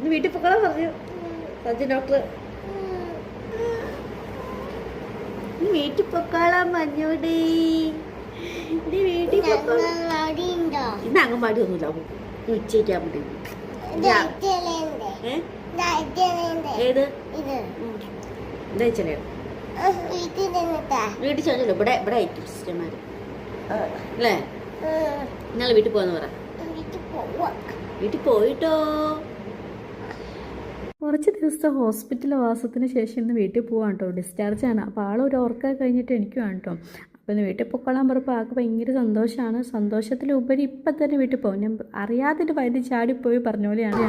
ഇന്ന് വീട്ടിൽ പോകാൻ പറഞ്ഞു സഞ്ജു ഡോക്ടർ. നീ വീട്ടിൽ പൊക്കാളാൻ പറഞ്ഞൂടെ? നീ വീട്ടിൽ ഇന്ന് അംഗൻവാടി ഒന്നുമില്ല. ഉച്ചയ്ക്കാൻ വേണ്ടി ഏത് എന്താ വെച്ചാൽ വീട്ടിൽ ചെന്നല്ലോ. ഇവിടെ ഇവിടെ ആയിരിക്കും സിസ്റ്റർമാർ അല്ലേ? ഇന്നലെ വീട്ടിൽ പോകാന്ന് പറ. വീട്ടിൽ പോയിട്ടോ. കുറച്ച് ദിവസത്തെ ഹോസ്പിറ്റൽ വാസത്തിന് ശേഷം ഇന്ന് വീട്ടിൽ പോകാൻ കേട്ടോ. ഡിസ്ചാർജാണ്. അപ്പോൾ ആളൊരു ഉറക്കം കഴിഞ്ഞിട്ട് എനിക്കുമാണ് കേട്ടോ. അപ്പോൾ ഇന്ന് വീട്ടിൽ പൊക്കോളാൻ പറഞ്ഞപ്പോൾ ആൾക്ക് ഭയങ്കര സന്തോഷമാണ്. സന്തോഷത്തിലുപരി ഇപ്പം തന്നെ വീട്ടിൽ പോകും. ഞാൻ അറിയാതെ വൈദ്യ ചാടിപ്പോയി പറഞ്ഞ പോലെയാണ്.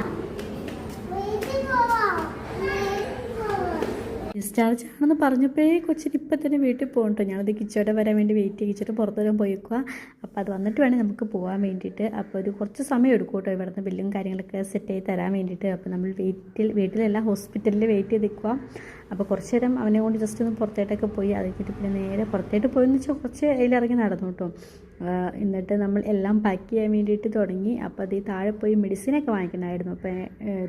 ഡിസ്ചാർജ് ആണെന്ന് പറഞ്ഞപ്പോഴേ കൊച്ചിന് ഇപ്പം തന്നെ വീട്ടിൽ പോകും കേട്ടോ. ഞാനത് കിച്ചോടെ വരാൻ വേണ്ടി വെയിറ്റ് ചെയ്ത് കിച്ചോടെ പുറത്തുവരാൻ പോയിക്കുക. അപ്പോൾ അത് വന്നിട്ട് വേണം നമുക്ക് പോകാൻ വേണ്ടിയിട്ട്. അപ്പോൾ ഒരു കുറച്ച് സമയം എടുക്കും കേട്ടോ ഇവിടുന്ന് ബില്ലും കാര്യങ്ങളൊക്കെ സെറ്റ് ചെയ്ത് തരാൻ വേണ്ടിയിട്ട്. അപ്പോൾ നമ്മൾ വീട്ടിലല്ല ഹോസ്പിറ്റലിൽ വെയിറ്റ് ചെയ്ത് നിൽക്കുക. അപ്പോൾ കുറച്ച് നേരം അവനെ കൊണ്ട് ജസ്റ്റ് ഒന്ന് പുറത്തേട്ടൊക്കെ പോയി. അത് കഴിഞ്ഞിട്ട് പിന്നെ നേരെ പുറത്തേട്ട് പോയെന്ന് വെച്ചാൽ കുറച്ച് അതിലിറങ്ങി നടന്നു കേട്ടോ. എന്നിട്ട് നമ്മൾ എല്ലാം പാക്ക് ചെയ്യാൻ വേണ്ടിയിട്ട് തുടങ്ങി. അപ്പോൾ അത് താഴെ പോയി മെഡിസിനൊക്കെ വാങ്ങിക്കണമായിരുന്നു. അപ്പോൾ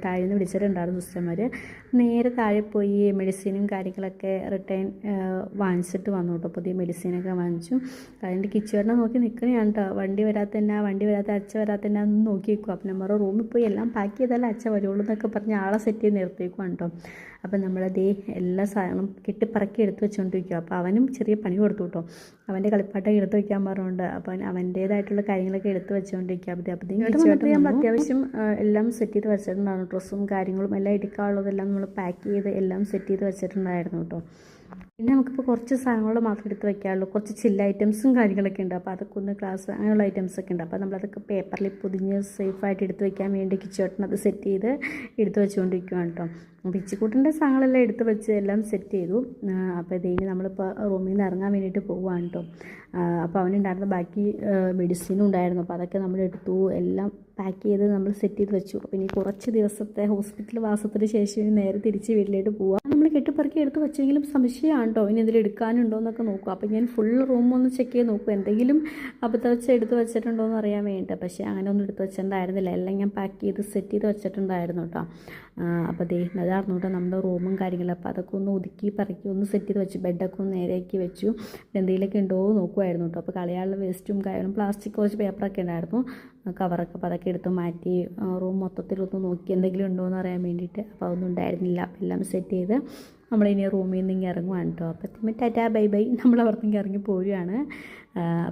താഴെ നിന്ന് വിളിച്ചിട്ടുണ്ടായിരുന്നു സിസ്റ്റർമാർ. നേരെ താഴെ പോയി മെഡിസിനും കാര്യങ്ങളൊക്കെ റിട്ടേൺ വാങ്ങിച്ചിട്ട് വന്നു കേട്ടോ. പുതിയ മെഡിസിനൊക്കെ വാങ്ങിച്ചു. അതിൻ്റെ കിച്ചുവേട്ടനെ നോക്കി നിൽക്കണയാണ് കേട്ടോ. വണ്ടി വരാത്ത അച്ഛ വരാത്തന്നെ ഒന്ന് നോക്കി വയ്ക്കും. അപ്പം നമ്മുടെ റൂമിൽ പോയി എല്ലാം പാക്ക് ചെയ്താലേ അച്ഛ വരുള്ളൂ എന്നൊക്കെ പറഞ്ഞ് ആളെ സെറ്റ് ചെയ്ത് നിർത്തിയേക്കുവാണ് കേട്ടോ. അപ്പം നമ്മളതേ എല്ലാ സാധനങ്ങളും കെട്ടിപ്പറക്കി എടുത്ത് വെച്ചുകൊണ്ടിരിക്കുക. അപ്പോൾ അവനും ചെറിയ പണി കൊടുത്തു കേട്ടോ. അവൻ്റെ കളിപ്പാട്ടൊക്കെ എടുത്ത് വയ്ക്കാൻ പറഞ്ഞുകൊണ്ട് അപ്പോൾ അവൻ്റേതായിട്ടുള്ള കാര്യങ്ങളൊക്കെ എടുത്ത് വെച്ചുകൊണ്ടിരിക്കുക. അപ്പോൾ നമ്മൾ അത്യാവശ്യം എല്ലാം സെറ്റ് ചെയ്ത് വെച്ചിട്ടുണ്ടായിരുന്നു. ഡ്രസ്സും കാര്യങ്ങളും എല്ലാം എടുക്കാനുള്ളതെല്ലാം നമ്മൾ പാക്ക് ചെയ്ത് എല്ലാം സെറ്റ് ചെയ്ത് വെച്ചിട്ടുണ്ടായിരുന്നു കേട്ടോ. പിന്നെ നമുക്കിപ്പോൾ കുറച്ച് സാധനങ്ങൾ മാത്രം എടുത്ത് വയ്ക്കാറുള്ളൂ. കുറച്ച് ചില്ല ഐറ്റംസും കാര്യങ്ങളൊക്കെ ഉണ്ട്. അപ്പോൾ അതൊക്കെ ഒന്ന് ഗ്ലാസ് അങ്ങനെയുള്ള ഐറ്റംസൊക്കെ ഉണ്ട്. അപ്പോൾ നമ്മളതൊക്കെ പേപ്പറിൽ പൊതിഞ്ഞ് സേഫായിട്ട് എടുത്ത് വയ്ക്കാൻ വേണ്ടി കിച്ചോട്ടൻ അത് സെറ്റ് ചെയ്ത് എടുത്ത് വെച്ചുകൊണ്ടിരിക്കുകയാണ് കേട്ടോ. പിച്ചിക്കൂട്ടിൻ്റെ സാധനങ്ങളെല്ലാം എടുത്ത് വെച്ച് എല്ലാം സെറ്റ് ചെയ്തു. അപ്പോൾ ഇതിന് നമ്മളിപ്പോൾ റൂമിൽ നിന്ന് ഇറങ്ങാൻ വേണ്ടിയിട്ട് പോവുകയാണ് കേട്ടോ. അപ്പോൾ അവനുണ്ടായിരുന്ന ബാക്കി മെഡിസിനും ഉണ്ടായിരുന്നു. അപ്പോൾ അതൊക്കെ നമ്മൾ എടുത്തു എല്ലാം പാക്ക് ചെയ്ത് നമ്മൾ സെറ്റ് ചെയ്ത് വെച്ചു. അപ്പോൾ ഇനി കുറച്ച് ദിവസത്തെ ഹോസ്പിറ്റൽ വാസത്തിന് ശേഷം നേരെ തിരിച്ച് വീട്ടിലേക്ക് പോവാം. നമ്മൾ കെട്ടിപ്പറക്കി എടുത്ത് വെച്ചെങ്കിലും സംശയമാണ് കേട്ടോ. ഇനി ഇതിൽ എടുക്കാനുണ്ടോ എന്നൊക്കെ നോക്കുക. അപ്പോൾ ഞാൻ ഫുൾ റൂം ഒന്ന് ചെക്ക് ചെയ്ത് നോക്കും. എന്തെങ്കിലും അബദ്ധം വെച്ച് എടുത്ത് വെച്ചിട്ടുണ്ടോ എന്ന് അറിയാൻ വേണ്ടിയിട്ട്. പക്ഷേ അങ്ങനെ ഒന്നും എടുത്ത് വെച്ചിട്ടുണ്ടായിരുന്നില്ല. എല്ലാം ഞാൻ പാക്ക് ചെയ്ത് സെറ്റ് ചെയ്ത് വെച്ചിട്ടുണ്ടായിരുന്നു കേട്ടോ. അപ്പോൾ അതായിരുന്നു കേട്ടോ നമ്മുടെ റൂമും കാര്യങ്ങളും. അപ്പോൾ അതൊക്കെ ഒന്ന് ഒതുക്കി പറക്കി ഒന്ന് സെറ്റ് ചെയ്ത് വെച്ചു. ബെഡൊക്കെ ഒന്ന് നേരെയാക്കി വെച്ചു. എന്തെങ്കിലുമൊക്കെ ഉണ്ടോ നോക്കുമായിരുന്നു കേട്ടോ. അപ്പോൾ കളയാനുള്ള വേസ്റ്റും കാര്യങ്ങളും പ്ലാസ്റ്റിക് കുറച്ച് പേപ്പറൊക്കെ ഉണ്ടായിരുന്നു കവറൊക്കെ. അപ്പോൾ അതൊക്കെ എടുത്ത് മാറ്റി റൂം മൊത്തത്തിലൊന്ന് നോക്കി എന്തെങ്കിലും ഉണ്ടോ എന്ന് അറിയാൻ വേണ്ടിയിട്ട്. അപ്പോൾ അതൊന്നും ഉണ്ടായിരുന്നില്ല. അപ്പോൾ എല്ലാം സെറ്റ് ചെയ്ത് നമ്മളിനി റൂമിൽ നിന്ന് ഇങ്ങനെ ഇറങ്ങുവാണ് കേട്ടോ. അപ്പോൾ ടാറ്റാ ബൈ ബൈ നമ്മൾ അവിടത്തേക്ക് ഇറങ്ങി പോവുകയാണ്.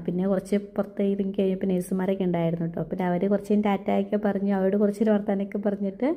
പിന്നെ കുറച്ച് പുറത്ത് ഇറങ്ങി കഴിഞ്ഞപ്പോൾ നേഴ്സുമാരൊക്കെ ഉണ്ടായിരുന്നു കേട്ടോ. പിന്നെ അവർ കുറച്ച് ടാറ്റയൊക്കെ പറഞ്ഞു അവരോട് കുറച്ച് വർത്താനൊക്കെ പറഞ്ഞിട്ട്